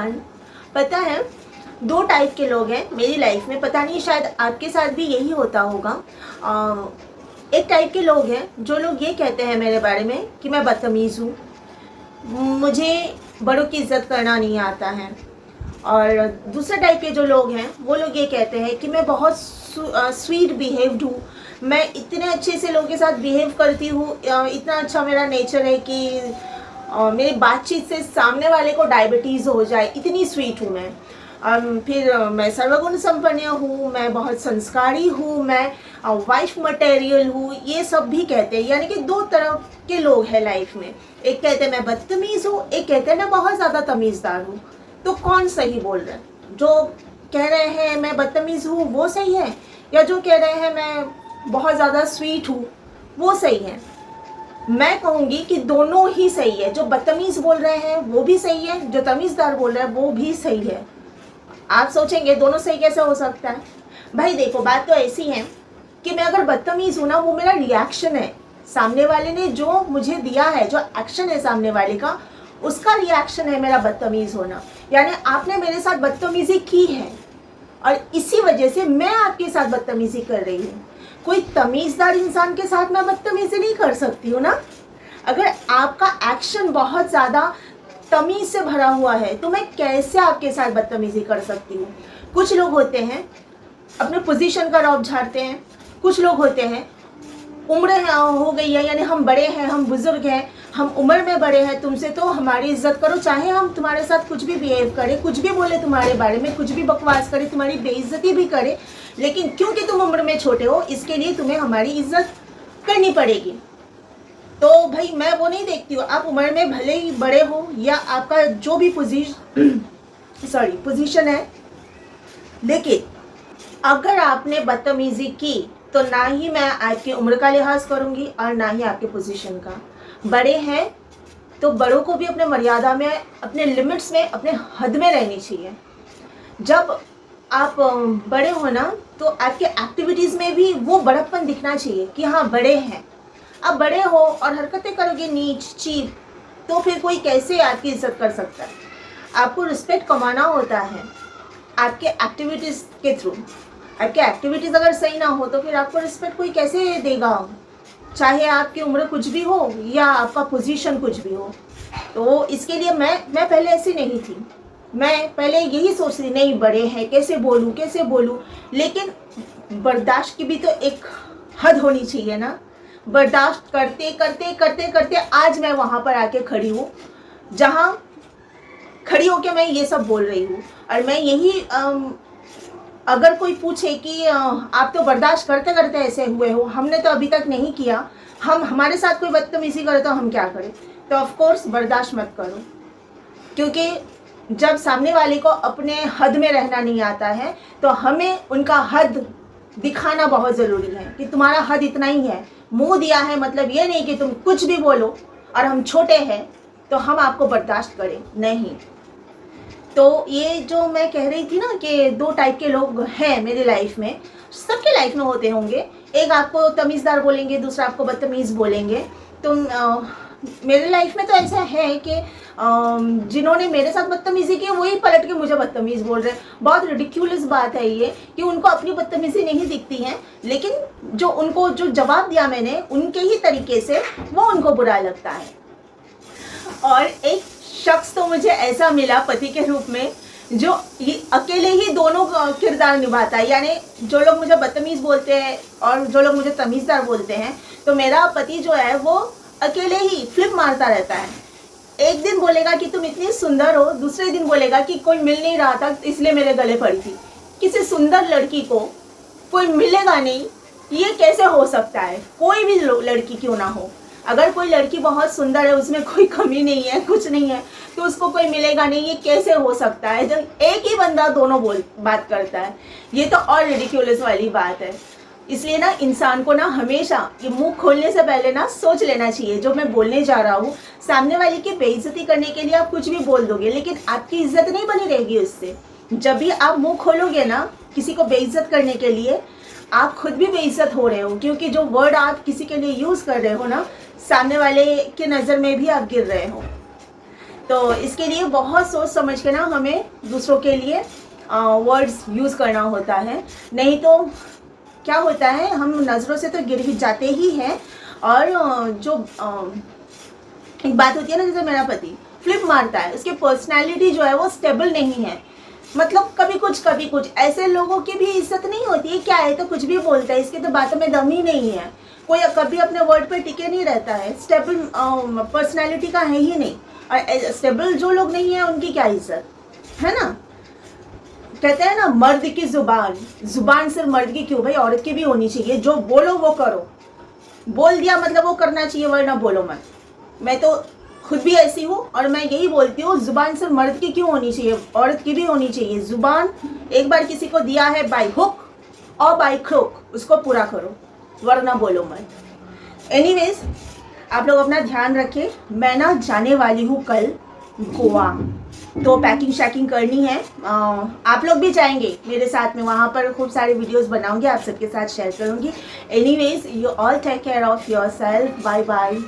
Everyone. पता है, दो टाइप के लोग हैं मेरी लाइफ में, पता नहीं शायद आपके साथ भी यही होता होगा। एक टाइप के लोग हैं जो लोग ये कहते हैं मेरे बारे में कि मैं बदतमीज़ हूँ, मुझे बड़ों की इज़्ज़त करना नहीं आता है। और दूसरे टाइप के जो लोग हैं वो लोग ये कहते हैं कि मैं बहुत स्वीट बिहेव्ड हूँ, मैं इतने अच्छे से लोगों के साथ बिहेव करती हूँ, इतना अच्छा मेरा नेचर है कि मेरी बातचीत से सामने वाले को डायबिटीज़ हो जाए, इतनी स्वीट हूँ मैं। फिर मैं सर्वगुण संपन्न हूँ, मैं बहुत संस्कारी हूँ, मैं वाइफ मटेरियल हूँ, ये सब भी कहते हैं। यानी कि दो तरह के लोग हैं लाइफ में। एक कहते हैं मैं बदतमीज़ हूँ, एक कहते हैं मैं बहुत ज़्यादा तमीज़दार हूँ। तो कौन सही बोल रहा है? जो कह रहे हैं मैं बदतमीज़ हूँ वो सही है, या जो कह रहे हैं मैं बहुत ज़्यादा स्वीट हूँ वो सही है? मैं कहूँगी कि दोनों ही सही है। जो बदतमीज़ बोल रहे हैं वो भी सही है, जो तमीज़दार बोल रहे हैं वो भी सही है। आप सोचेंगे दोनों सही कैसे हो सकता है? भाई देखो, बात तो ऐसी है कि मैं अगर बदतमीज़ हूँ ना, वो मेरा रिएक्शन है। सामने वाले ने जो मुझे दिया है, जो एक्शन है सामने वाले का, उसका रिएक्शन है मेरा बदतमीज़ होना। यानी आपने मेरे साथ बदतमीज़ी की है और इसी वजह से मैं आपके साथ बदतमीज़ी कर रही हूँ। कोई तमीज़दार इंसान के साथ मैं बदतमीज़ी नहीं कर सकती हूँ ना। अगर आपका एक्शन बहुत ज़्यादा तमीज़ से भरा हुआ है तो मैं कैसे आपके साथ बदतमीज़ी कर सकती हूँ? कुछ लोग होते हैं अपने पोजीशन का रौब झाड़ते हैं, कुछ लोग होते हैं उम्र हो गई है, यानी हम बड़े हैं, हम बुज़ुर्ग हैं, हम उम्र में बड़े हैं तुमसे, तो हमारी इज्जत करो। चाहे हम तुम्हारे साथ कुछ भी बिहेव करें, कुछ भी बोले तुम्हारे बारे में, कुछ भी बकवास करें, तुम्हारी बेइज्जती भी करें, लेकिन क्योंकि तुम उम्र में छोटे हो इसके लिए तुम्हें हमारी इज्जत करनी पड़ेगी। तो भाई मैं वो नहीं देखती हूँ, आप उम्र में भले ही बड़े हो या आपका जो भी पोजीशन है, लेकिन अगर आपने बदतमीज़ी की तो ना ही मैं आपकी उम्र का लिहाज करूँगी और ना ही आपके पोजीशन का। बड़े हैं तो बड़ों को भी अपने मर्यादा में, अपने लिमिट्स में, अपने हद में रहनी चाहिए। जब आप बड़े हो ना तो आपके एक्टिविटीज़ में भी वो बड़प्पन दिखना चाहिए कि हाँ बड़े हैं। आप बड़े हो और हरकतें करोगे नीच चीप, तो फिर कोई कैसे आपकी इज्जत कर सकता है? आपको रिस्पेक्ट कमाना होता है आपके एक्टिविटीज़ के थ्रू। आपके एक्टिविटीज़ अगर सही ना हो तो फिर आपको रिस्पेक्ट कोई कैसे देगा? चाहे आपकी उम्र कुछ भी हो या आपका पोजीशन कुछ भी हो। तो इसके लिए मैं पहले ऐसी नहीं थी। मैं पहले यही सोचती नहीं बड़े हैं कैसे बोलूँ, लेकिन बर्दाश्त की भी तो एक हद होनी चाहिए ना। बर्दाश्त करते करते करते करते आज मैं वहाँ पर आके खड़ी हूँ जहाँ खड़ी होके मैं ये सब बोल रही हूँ। और मैं यही अगर कोई पूछे कि आप तो बर्दाश्त करते करते ऐसे हुए हो, हमने तो अभी तक नहीं किया, हमारे साथ कोई बदतमीज़ी करे तो हम क्या करें? तो ऑफ कोर्स बर्दाश्त मत करो, क्योंकि जब सामने वाले को अपने हद में रहना नहीं आता है तो हमें उनका हद दिखाना बहुत ज़रूरी है कि तुम्हारा हद इतना ही है। मुंह दिया है मतलब ये नहीं कि तुम कुछ भी बोलो और हम छोटे हैं तो हम आपको बर्दाश्त करें, नहीं। तो ये जो मैं कह रही थी ना कि दो टाइप के लोग हैं मेरी लाइफ में, सबके लाइफ में होते होंगे। एक आपको तमीज़दार बोलेंगे, दूसरा आपको बदतमीज़ बोलेंगे। तो मेरे लाइफ में तो ऐसा है कि जिन्होंने मेरे साथ बदतमीज़ी की वही पलट के मुझे बदतमीज़ बोल रहे हैं। बहुत रिडिक्यूलस बात है ये कि उनको अपनी बदतमीज़ी नहीं दिखती है, लेकिन जो जवाब दिया मैंने उनके ही तरीके से वो उनको बुरा लगता है। और एक शख्स तो मुझे ऐसा मिला पति के रूप में जो अकेले ही दोनों किरदार निभाता है। यानी जो लोग मुझे बदतमीज़ बोलते हैं और जो लोग मुझे तमीज़दार बोलते हैं, तो मेरा पति जो है वो अकेले ही फ्लिप मारता रहता है। एक दिन बोलेगा कि तुम इतनी सुंदर हो, दूसरे दिन बोलेगा कि कोई मिल नहीं रहा था इसलिए मेरे गले पड़ी थी। किसी सुंदर लड़की को कोई मिलेगा नहीं, ये कैसे हो सकता है? कोई भी लड़की क्यों ना हो, अगर कोई लड़की बहुत सुंदर है, उसमें कोई कमी नहीं है, कुछ नहीं है, तो उसको कोई मिलेगा नहीं, ये कैसे हो सकता है? जब एक ही बंदा दोनों बात करता है, ये तो और रिडिक्यूलस वाली बात है। इसलिए ना इंसान को ना हमेशा ये मुंह खोलने से पहले ना सोच लेना चाहिए जो मैं बोलने जा रहा हूँ। सामने वाले की बेइज्जती करने के लिए आप कुछ भी बोल दोगे, लेकिन आपकी इज्जत नहीं बनी रहेगी उससे। जब भी आप मुंह खोलोगे ना किसी को बेइज्जत करने के लिए, आप खुद भी बेइज्जत हो रहे हो, क्योंकि जो वर्ड आप किसी के लिए यूज़ कर रहे हो ना, सामने वाले के नज़र में भी आप गिर रहे हो। तो इसके लिए बहुत सोच समझ के ना हमें दूसरों के लिए वर्ड्स यूज़ करना होता है, नहीं तो क्या होता है हम नज़रों से तो गिर ही जाते ही हैं। और जो एक बात होती है ना, जैसे मेरा पति फ्लिप मारता है, उसकी पर्सनैलिटी जो है वो स्टेबल नहीं है, मतलब कभी कुछ ऐसे लोगों की भी इज्जत नहीं होती है। क्या है तो कुछ भी बोलता है, इसके तो बातों में दम ही नहीं है, कोई कभी अपने वर्ड पे टिके नहीं रहता है, स्टेबल पर्सनैलिटी का है ही नहीं। और स्टेबल जो लोग नहीं है उनकी क्या इज्जत है ना। कहते हैं ना मर्द की जुबान सिर्फ मर्द की क्यों भाई, औरत की भी होनी चाहिए। जो बोलो वो करो, बोल दिया मतलब वो करना चाहिए, वरना बोलो मत। मैं तो खुद भी ऐसी हूँ और मैं यही बोलती हूँ, जुबान सिर्फ मर्द की क्यों होनी चाहिए, औरत की भी होनी चाहिए। जुबान एक बार किसी को दिया है बाय हुक और बाय क्रोक, उसको पूरा करो, वरना बोलो मत। एनीवेज, आप लोग अपना ध्यान रखें। मैं ना जाने वाली हूँ कल गोवा, तो पैकिंग शैकिंग करनी है। आप लोग भी जाएंगे मेरे साथ में, वहाँ पर खूब सारे वीडियोस बनाऊंगी, आप सबके साथ शेयर करूंगी। Anyways, you all take care of yourself, bye bye.